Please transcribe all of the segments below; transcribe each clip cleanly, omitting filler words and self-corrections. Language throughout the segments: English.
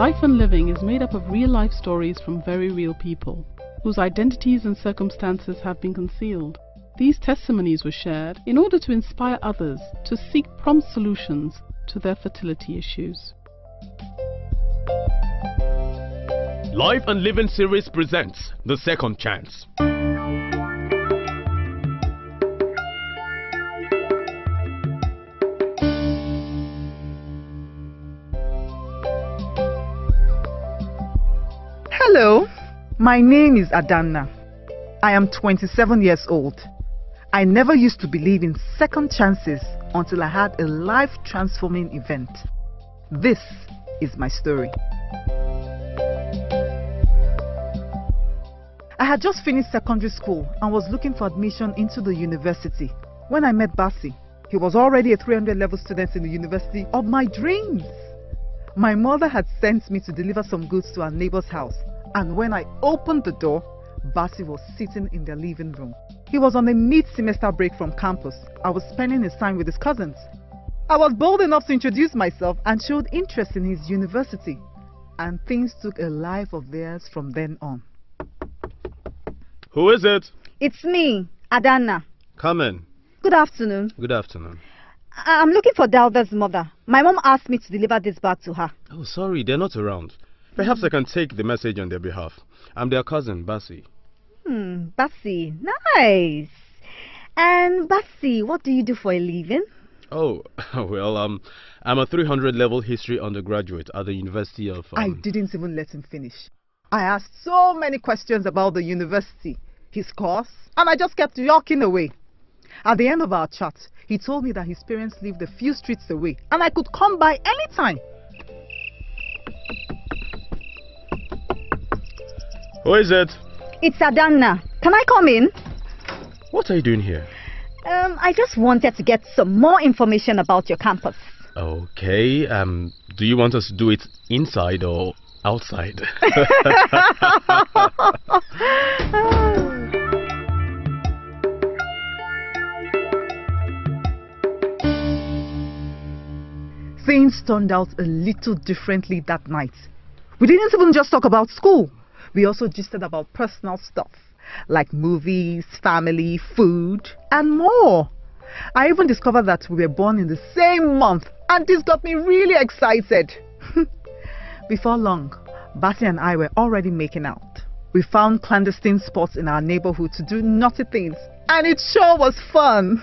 Life and Living is made up of real-life stories from very real people, whose identities and circumstances have been concealed. These testimonies were shared in order to inspire others to seek prompt solutions to their fertility issues. Life and Living series presents The Second Chance. Hello, my name is Adanna. I am 27 years old. I never used to believe in second chances until I had a life-transforming event. This is my story. I had just finished secondary school and was looking for admission into the university when I met Basi. He was already a 300 level student in the university of my dreams. My mother had sent me to deliver some goods to our neighbor's house, and when I opened the door, Basi was sitting in the living room. He was on a mid-semester break from campus. I was spending his time with his cousins. I was bold enough to introduce myself and showed interest in his university, and things took a life of theirs from then on. Who is it? It's me, Adanna. Come in. Good afternoon. Good afternoon. I'm looking for Dalda's mother. My mom asked me to deliver this bag to her. Oh, sorry, they're not around. Perhaps I can take the message on their behalf. I'm their cousin, Basi. Basi. Nice. And Basi, what do you do for a living? Oh, well, I'm a 300 level history undergraduate at the University of... I didn't even let him finish. I asked so many questions about the university, his course, and I just kept walking away. At the end of our chat, he told me that his parents lived a few streets away and I could come by anytime. Who is it? It's Adanna. Can I come in? What are you doing here? I just wanted to get some more information about your campus. Okay, do you want us to do it inside or outside? Things turned out a little differently that night. We didn't even just talk about school. We also gisted about personal stuff, like movies, family, food, and more. I even discovered that we were born in the same month, and this got me really excited. Before long, Basi and I were already making out. We found clandestine spots in our neighborhood to do naughty things, and it sure was fun.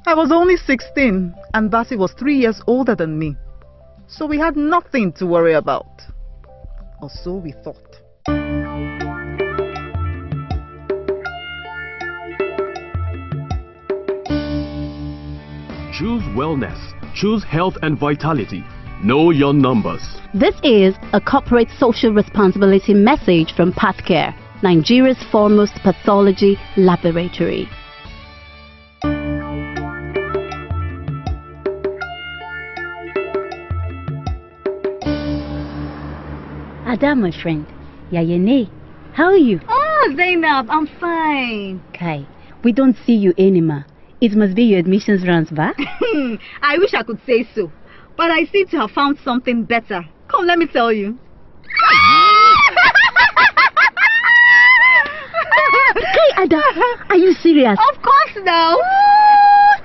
I was only 16 and Basi was 3 years older than me, so we had nothing to worry about. Or so we thought. Choose wellness. Choose health and vitality. Know your numbers. This is a corporate social responsibility message from Pathcare, Nigeria's foremost pathology laboratory. Ada, my friend. Yayene, how are you? Oh, Zainab, I'm fine. Kai, we don't see you anymore. It must be your admissions rounds back. I wish I could say so, but I seem to have found something better. Come, let me tell you. Kai, Ada, are you serious? Of course now.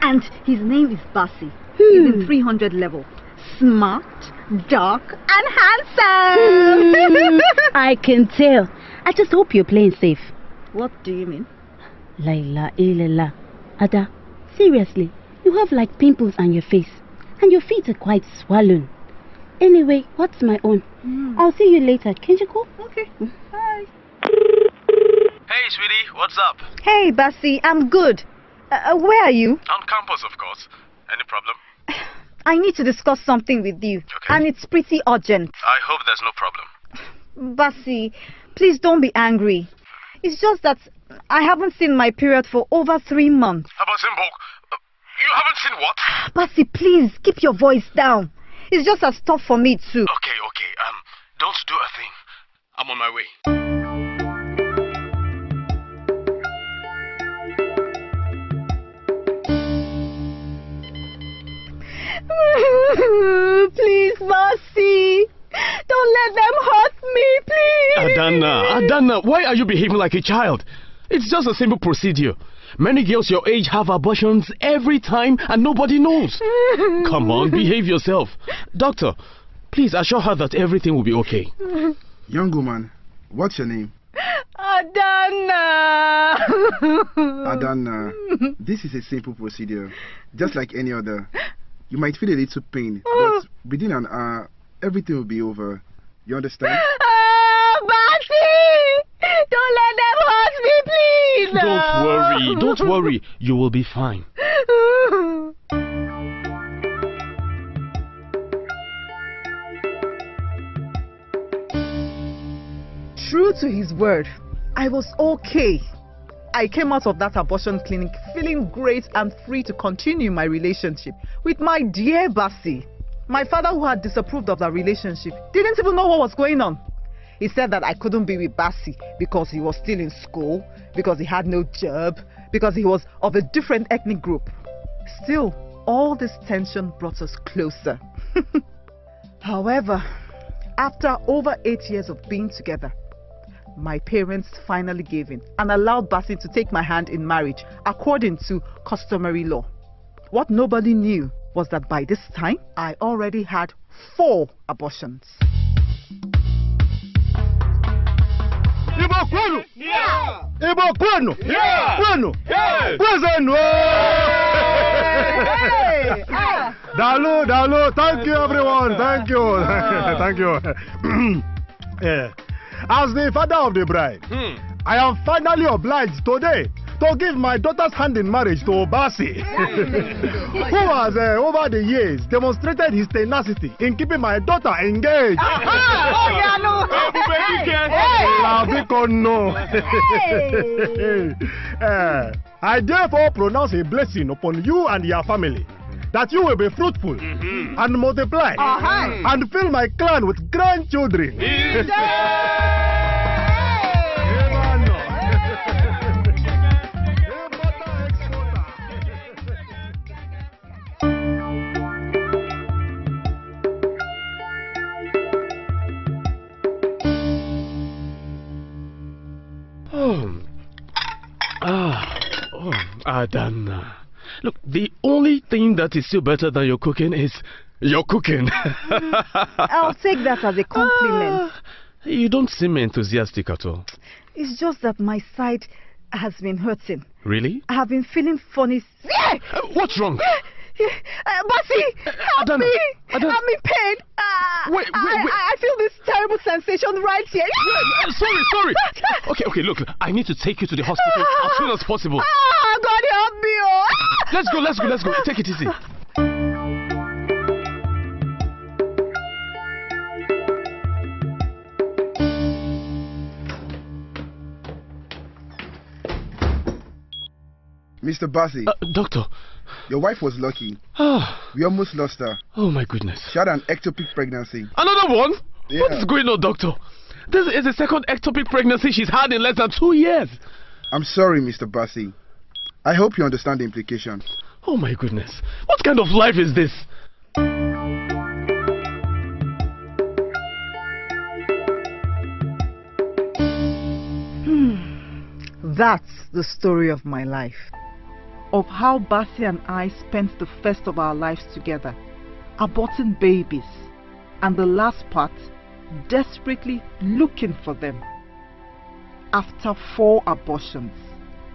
And his name is Basi. He's in 300 level. Smart, dark, and handsome. I can tell. I just hope you're playing safe. What do you mean? Laila ilala. Ada, seriously, you have like pimples on your face, and your feet are quite swollen. Anyway, what's my own? I'll see you later. Can you go? Okay. Bye. Hey, sweetie, what's up? Hey, Basi, I'm good. Where are you? On campus, of course. Any problem? I need to discuss something with you. Okay. And it's pretty urgent. I hope there's no problem. Basi, please don't be angry. It's just that I haven't seen my period for over 3 months. Abazimbok, you haven't seen what? Basi, please, keep your voice down. It's just as tough for me too. Okay, don't do a thing. I'm on my way. Please, Basi. let them hurt me, please. Adana, why are you behaving like a child? It's just a simple procedure. Many girls your age have abortions every time and nobody knows. Come on, behave yourself. Doctor, please assure her that everything will be okay. Young woman, what's your name? Adana. Adana, this is a simple procedure, just like any other. You might feel a little pain, but within an hour, everything will be over. You understand? Basi! Don't let them hurt me, please! Don't worry. You will be fine. True to his word, I was okay. I came out of that abortion clinic feeling great and free to continue my relationship with my dear Basi. My father, who had disapproved of the relationship, didn't even know what was going on. He said that I couldn't be with Basi because he was still in school, because he had no job, because he was of a different ethnic group. Still, all this tension brought us closer. However, after over 8 years of being together, my parents finally gave in and allowed Basi to take my hand in marriage according to customary law. What nobody knew was that by this time, I already had 4 abortions. Ibo kwenu? Yeah! Ibo kwenu? Yeah! Kwenu? Yeah! Kwenu? Hey! Dalu, thank you everyone, thank you. Thank you. Yeah. As the father of the bride, I am finally obliged today to give my daughter's hand in marriage to Basi, who has over the years demonstrated his tenacity in keeping my daughter engaged. I therefore pronounce a blessing upon you and your family, that you will be fruitful and multiply and fill my clan with grandchildren. Adana. Look, the only thing that is still better than your cooking is your cooking. I'll take that as a compliment. You don't seem enthusiastic at all. It's just that my side has been hurting. Really? I have been feeling funny. What's wrong? Basi, help me! I'm in pain. Wait. I feel this terrible sensation right here. Sorry. Okay, look, I need to take you to the hospital as soon as possible. God help me! Let's go. Take it easy. Mr. Basi. Doctor. Your wife was lucky. We almost lost her. Oh my goodness. She had an ectopic pregnancy. Another one? Yeah. What is going on, doctor? This is the second ectopic pregnancy she's had in less than 2 years. I'm sorry, Mr. Basi. I hope you understand the implication. Oh my goodness. What kind of life is this? That's the story of my life. Of how Basi and I spent the first of our lives together, aborting babies, and the last part, desperately looking for them. After 4 abortions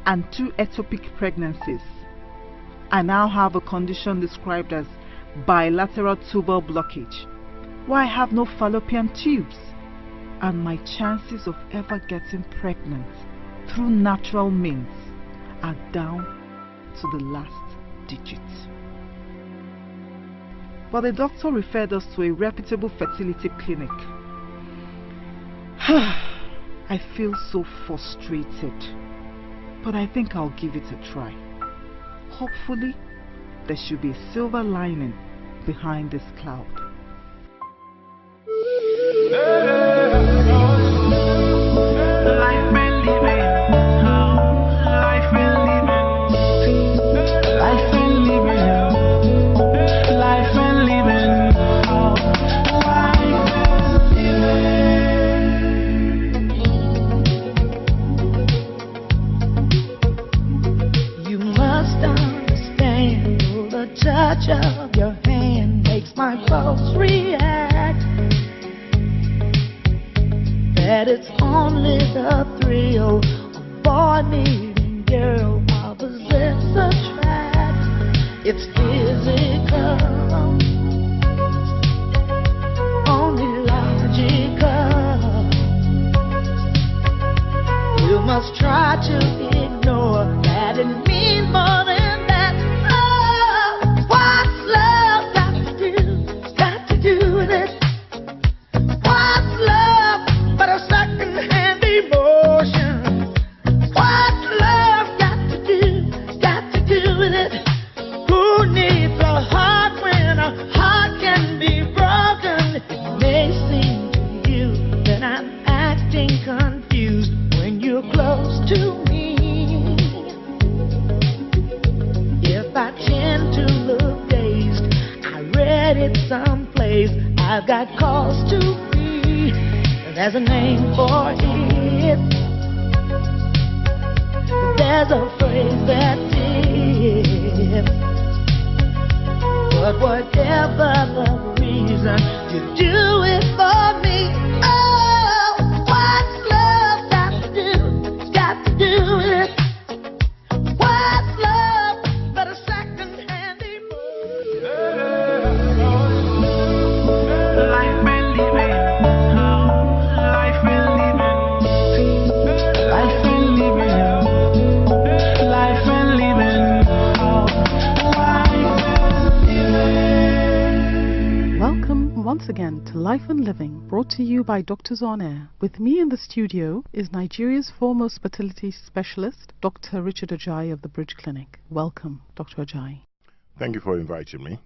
and 2 ectopic pregnancies, I now have a condition described as bilateral tubal blockage, where I have no fallopian tubes, and my chances of ever getting pregnant through natural means are down to the last digit. But the doctor referred us to a reputable fertility clinic. I feel so frustrated, but I think I'll give it a try. Hopefully, there should be a silver lining behind this cloud. Life and living. touch of your hand makes my pulse react. That it's only the thrill of boy meeting girl, opposites attract. It's physical, only logical. You must try to ignore that it means more than that. Oh, what's love got to do? Got to do with it. What's love but a second-hand emotion? What's love got to do? Got to do with it. Who needs a heart when a heart can be broken? It may seem to you that I'm acting confused when you're close to me. If I tend to look dazed, I read it someplace, I've got cause to be. There's a name for it. There's a phrase that is. But whatever the reason, you do it for me. Oh, what's love got to do? Got to do with it. What's love but a second-hand emotion? Life been living, life been living, life been living, life been living, Welcome once again to Life and Living, brought to you by Doctors on Air. With me in the studio is Nigeria's foremost fertility specialist, Dr. Richard Ajayi of the Bridge Clinic. Welcome, Dr. Ajayi. Thank you for inviting me.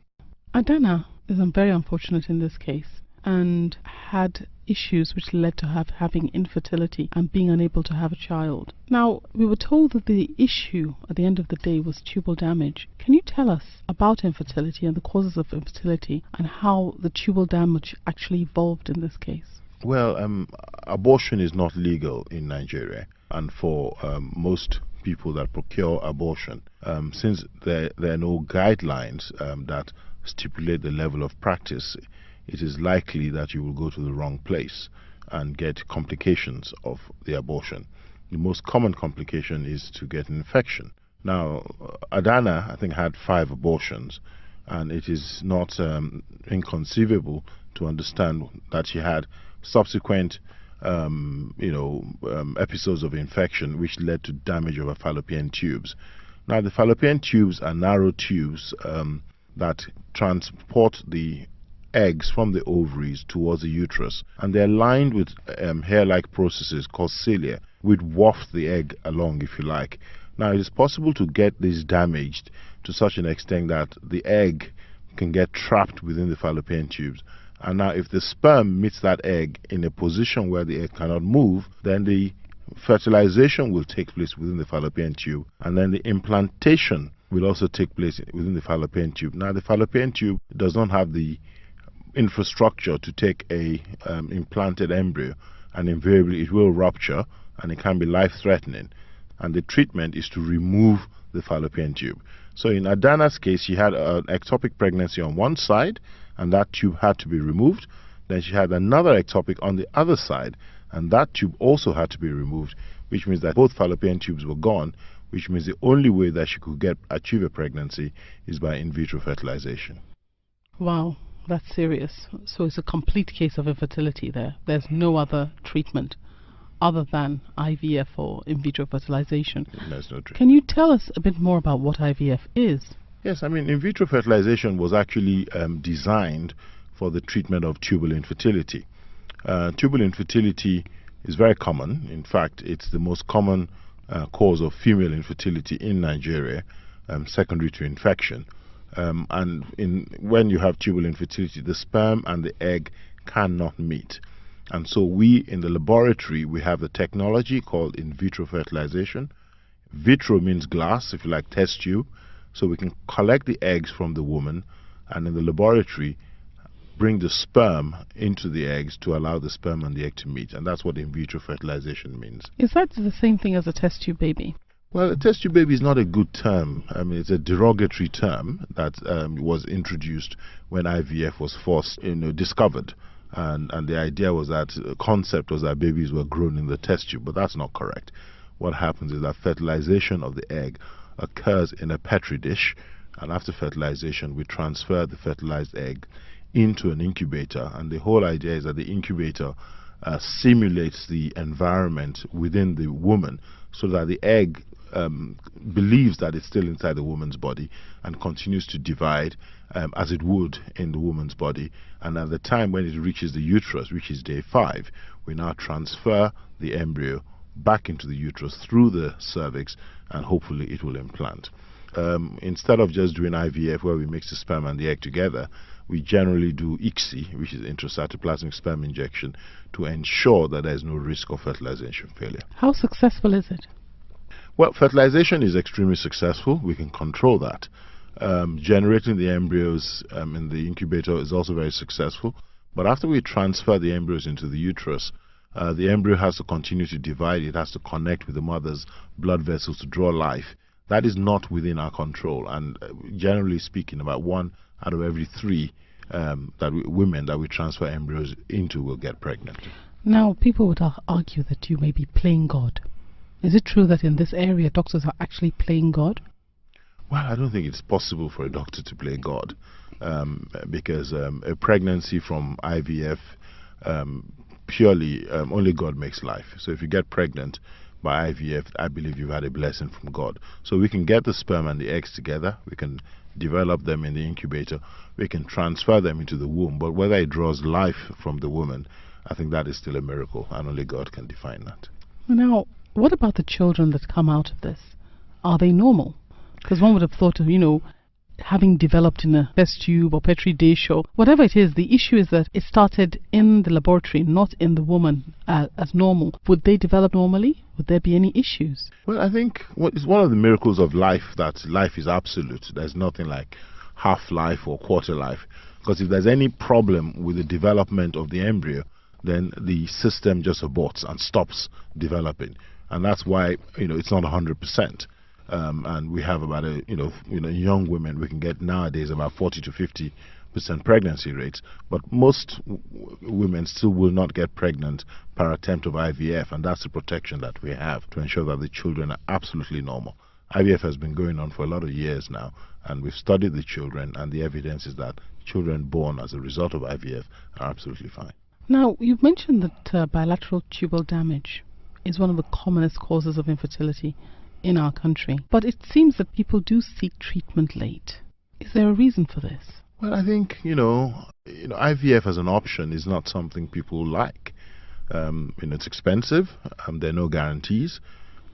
Adana is very unfortunate in this case and had issues which led to having infertility and being unable to have a child. Now, we were told that the issue at the end of the day was tubal damage. Can you tell us about infertility and the causes of infertility and how the tubal damage actually evolved in this case? Well, abortion is not legal in Nigeria, and for most people that procure abortion, since there are no guidelines that stipulate the level of practice, it is likely that you will go to the wrong place and get complications of the abortion. The most common complication is to get an infection. Now, Adana, I think, had 5 abortions, and it is not inconceivable to understand that she had subsequent episodes of infection which led to damage of her fallopian tubes. Now, the fallopian tubes are narrow tubes that transport the eggs from the ovaries towards the uterus, and they're lined with hair-like processes called cilia, which waft the egg along, if you like. Now, it is possible to get this damaged to such an extent that the egg can get trapped within the fallopian tubes. And now, if the sperm meets that egg in a position where the egg cannot move, then the fertilization will take place within the fallopian tube, and then the implantation will also take place within the fallopian tube. Now, the fallopian tube does not have the infrastructure to take a implanted embryo, and invariably it will rupture and it can be life-threatening, and the treatment is to remove the fallopian tube. So in Adana's case, she had an ectopic pregnancy on one side, and that tube had to be removed. Then she had another ectopic on the other side, and that tube also had to be removed, which means that both fallopian tubes were gone, which means the only way that she could achieve a pregnancy is by in vitro fertilization. Wow, that's serious. So it's a complete case of infertility there. There's no other treatment other than IVF or in vitro fertilization. There's no treatment. Can you tell us a bit more about what IVF is? Yes, I mean, in vitro fertilization was actually designed for the treatment of tubal infertility. Tubal infertility is very common. In fact, it's the most common cause of female infertility in Nigeria, secondary to infection. When you have tubal infertility, the sperm and the egg cannot meet. And so we, in the laboratory, we have the technology called in vitro fertilization. Vitro means glass, if you like, test tube. So we can collect the eggs from the woman, and in the laboratory bring the sperm into the eggs to allow the sperm and the egg to meet. And that's what in vitro fertilization means. Is that the same thing as a test tube baby? Well, a test tube baby is not a good term. I mean, it's a derogatory term that was introduced when IVF was first, discovered. And the idea was that, concept was that babies were grown in the test tube, but that's not correct. What happens is that fertilization of the egg occurs in a petri dish, and after fertilization we transfer the fertilized egg into an incubator, and the whole idea is that the incubator simulates the environment within the woman so that the egg believes that it's still inside the woman's body and continues to divide as it would in the woman's body. And at the time when it reaches the uterus, which is day 5, we now transfer the embryo back into the uterus through the cervix, and hopefully it will implant. Instead of just doing IVF where we mix the sperm and the egg together, we generally do ICSI, which is intracytoplasmic sperm injection, to ensure that there is no risk of fertilization failure. How successful is it? Well, fertilization is extremely successful. We can control that. Generating the embryos in the incubator is also very successful. But after we transfer the embryos into the uterus, the embryo has to continue to divide. It has to connect with the mother's blood vessels to draw life. That is not within our control. And generally speaking, about 1 out of every 3 women that we transfer embryos into will get pregnant. Now, people would argue that you may be playing God. Is it true that in this area doctors are actually playing God? Well, I don't think it's possible for a doctor to play God, because a pregnancy from IVF, purely only God makes life. So if you get pregnant by IVF, I believe you've had a blessing from God. So we can get the sperm and the eggs together, we can develop them in the incubator, we can transfer them into the womb, but whether it draws life from the woman, I think that is still a miracle, and only God can define that. Now, what about the children that come out of this? Are they normal? Because one would have thought of, having developed in a test tube or petri dish or whatever it is, the issue is that it started in the laboratory, not in the woman as normal. Would they develop normally? Would there be any issues? Well, I think it's one of the miracles of life that life is absolute. There's nothing like half-life or quarter-life. Because if there's any problem with the development of the embryo, then the system just aborts and stops developing. And that's why, it's not 100%. And we have about young women, we can get nowadays about 40 to 50% pregnancy rates, but most women still will not get pregnant per attempt of IVF, and that's the protection that we have to ensure that the children are absolutely normal. IVF has been going on for a lot of years now, and we've studied the children, and the evidence is that children born as a result of IVF are absolutely fine. Now, you've mentioned that bilateral tubal damage is one of the commonest causes of infertility in our country, but it seems that people do seek treatment late. Is there a reason for this? Well, I think IVF as an option is not something people like. It's expensive. There are no guarantees.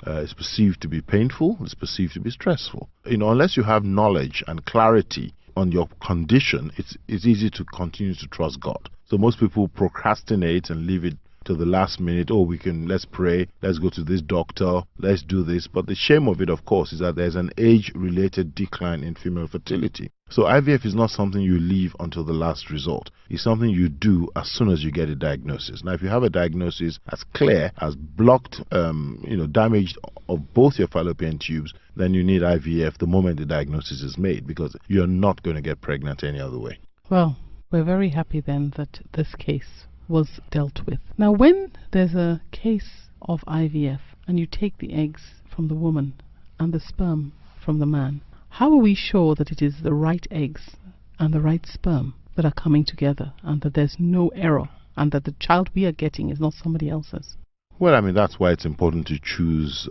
It's perceived to be painful. It's perceived to be stressful. Unless you have knowledge and clarity on your condition, it's easy to continue to trust God. So most people procrastinate and leave it to the last minute. Let's pray, let's go to this doctor, let's do this. But the shame of it, of course, is that there's an age-related decline in female fertility. So IVF is not something you leave until the last resort. It's something you do as soon as you get a diagnosis. Now, if you have a diagnosis as clear as blocked, damage of both your fallopian tubes, then you need IVF the moment the diagnosis is made, because you're not going to get pregnant any other way. Well, we're very happy then that this case was dealt with. Now, when there's a case of IVF and you take the eggs from the woman and the sperm from the man, how are we sure that it is the right eggs and the right sperm that are coming together, and that there's no error, and that the child we are getting is not somebody else's? Well, that's why it's important to choose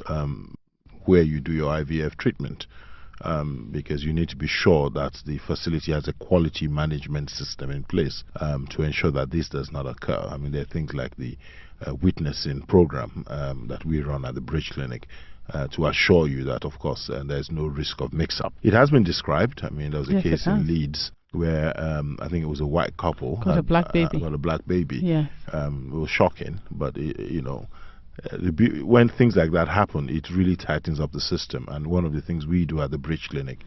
where you do your IVF treatment. Because you need to be sure that the facility has a quality management system in place to ensure that this does not occur. There are things like the witnessing program that we run at the Bridge Clinic to assure you that, of course, there's no risk of mix-up. It has been described. There was a case in Leeds where I think it was a white couple got a black baby. Got a black baby. Yeah. It was shocking, but when things like that happen, it really tightens up the system. And one of the things we do at the Bridge Clinic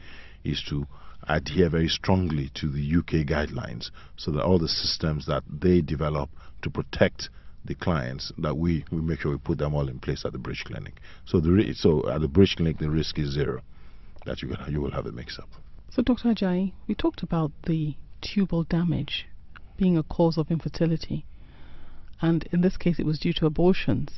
is to adhere very strongly to the UK guidelines, so that all the systems that they develop to protect the clients, that we make sure we put them all in place at the Bridge Clinic. So so at the Bridge Clinic, the risk is zero that you will have a mix-up. So Dr. Ajayi, we talked about the tubal damage being a cause of infertility, and in this case it was due to abortions.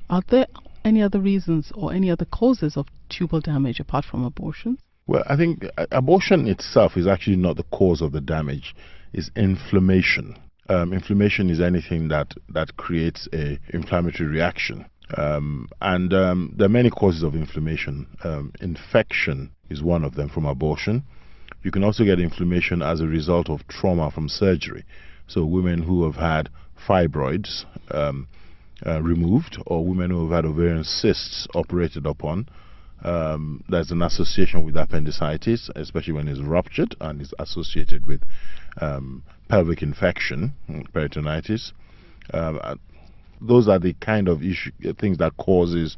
Are there any other reasons or any other causes of tubal damage apart from abortion? Well, I think abortion itself is actually not the cause of the damage. It's inflammation. Inflammation is anything that creates a inflammatory reaction. There are many causes of inflammation. Infection is one of them from abortion. You can also get inflammation as a result of trauma from surgery. So women who have had fibroids removed, or women who have had ovarian cysts operated upon, there's an association with appendicitis, especially when it's ruptured and is associated with pelvic infection, peritonitis. Those are the kind of things that cause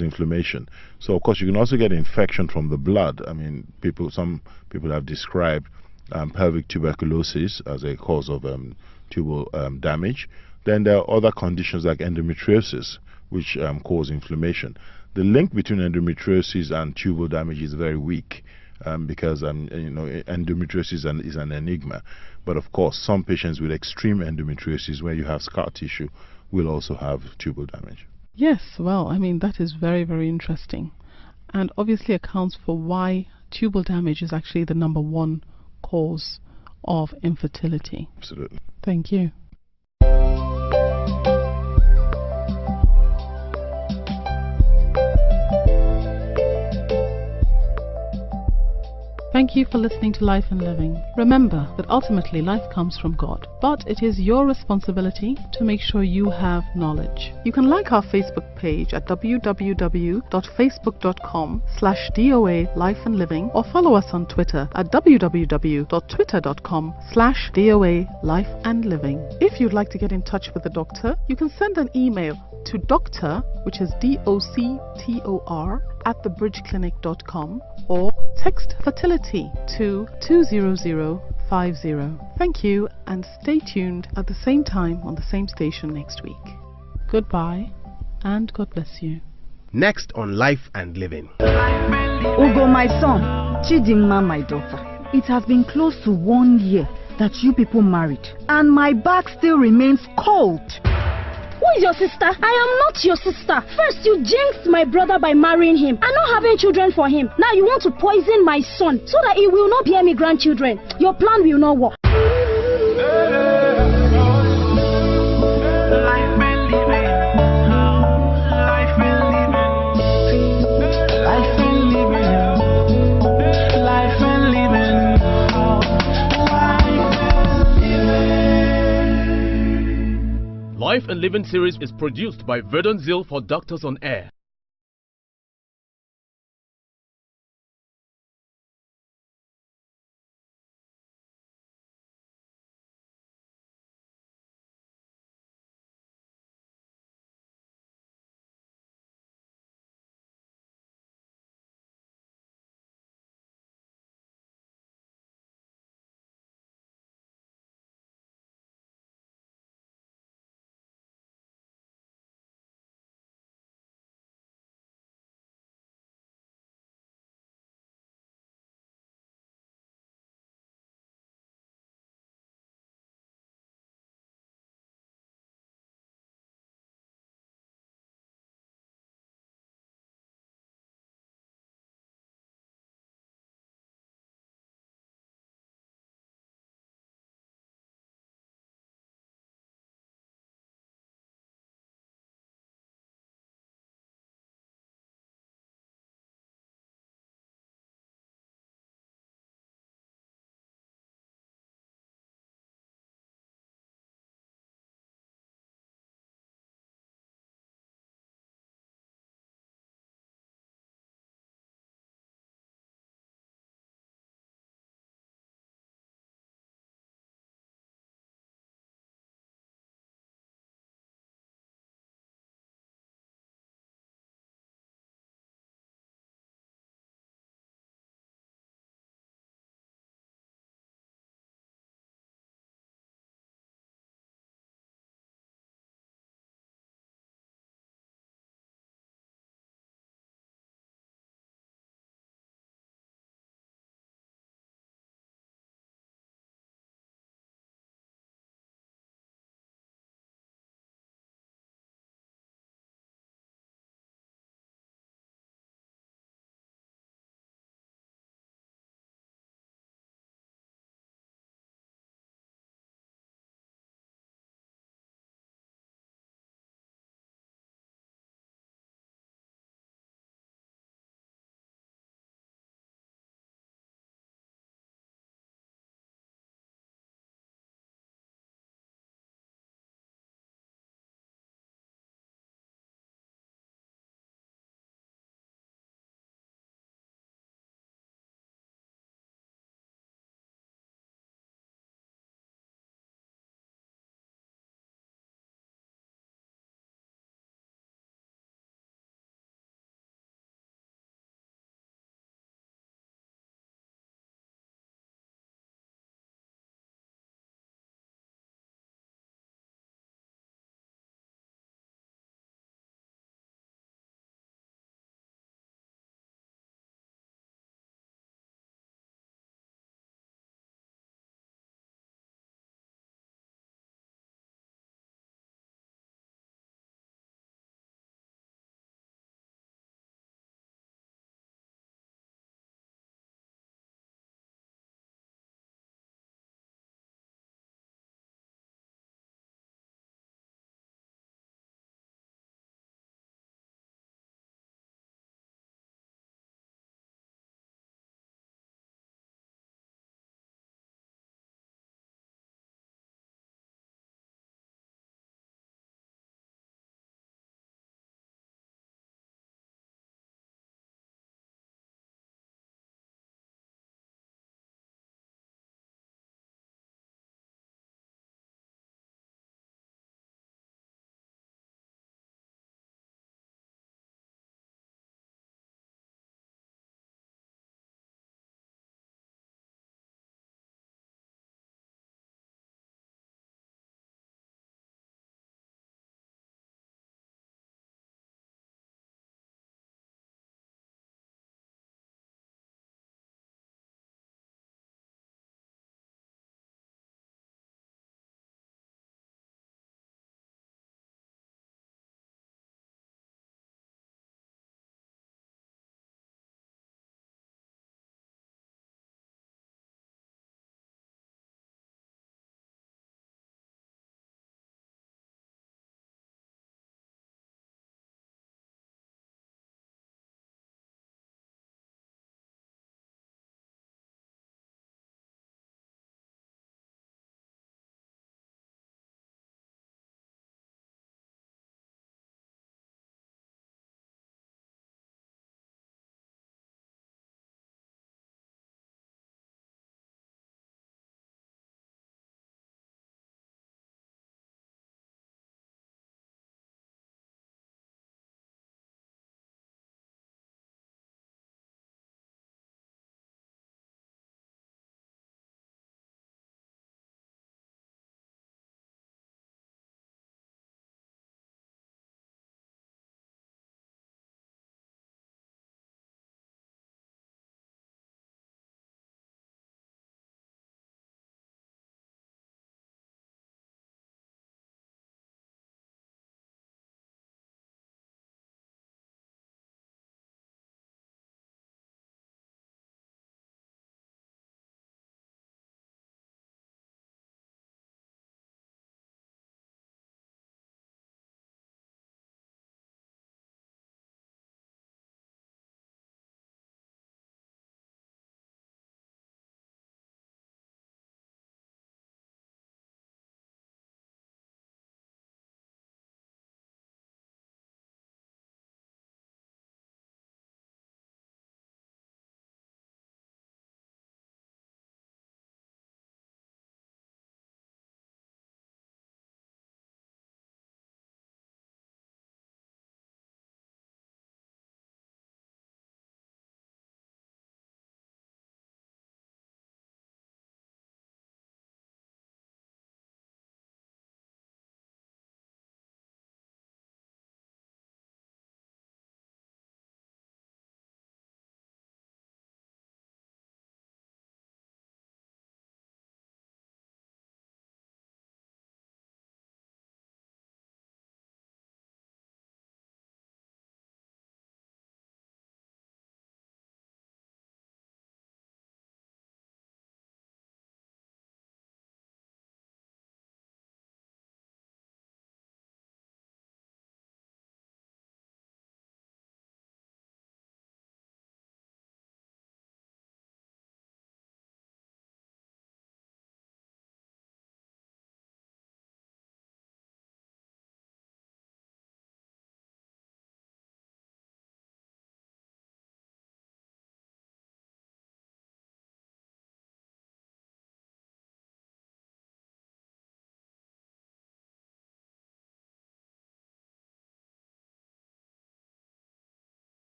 inflammation. So of course you can also get infection from the blood. I mean, some people have described pelvic tuberculosis as a cause of tubal damage. Then there are other conditions like endometriosis, which cause inflammation. The link between endometriosis and tubal damage is very weak, because endometriosis is an enigma. But of course, some patients with extreme endometriosis, where you have scar tissue, will also have tubal damage. Yes, well, I mean, that is very, very interesting, and obviously accounts for why tubal damage is actually the #1 cause of infertility. Absolutely. Thank you. Thank you for listening to Life and Living. Remember that ultimately life comes from God, but it is your responsibility to make sure you have knowledge. You can like our Facebook page at www.facebook.com/DOA Life and Living, or follow us on Twitter at www.twitter.com/DOA Life and Living. If you'd like to get in touch with the doctor, you can send an email to doctor, which is DOCTOR, at thebridgeclinic.com, or text fertility to 20050. Thank you, and stay tuned at the same time on the same station next week. Goodbye, and God bless you. Next on Life and Living. Ugo, my son, Chidinma, my daughter. It has been close to 1 year that you people married, and my back still remains cold. Who is your sister? I am not your sister. First, you jinxed my brother by marrying him and not having children for him. Now you want to poison my son so that he will not bear me grandchildren. Your plan will not work. Life and Living series is produced by Verdant Zeal for Doctors on Air.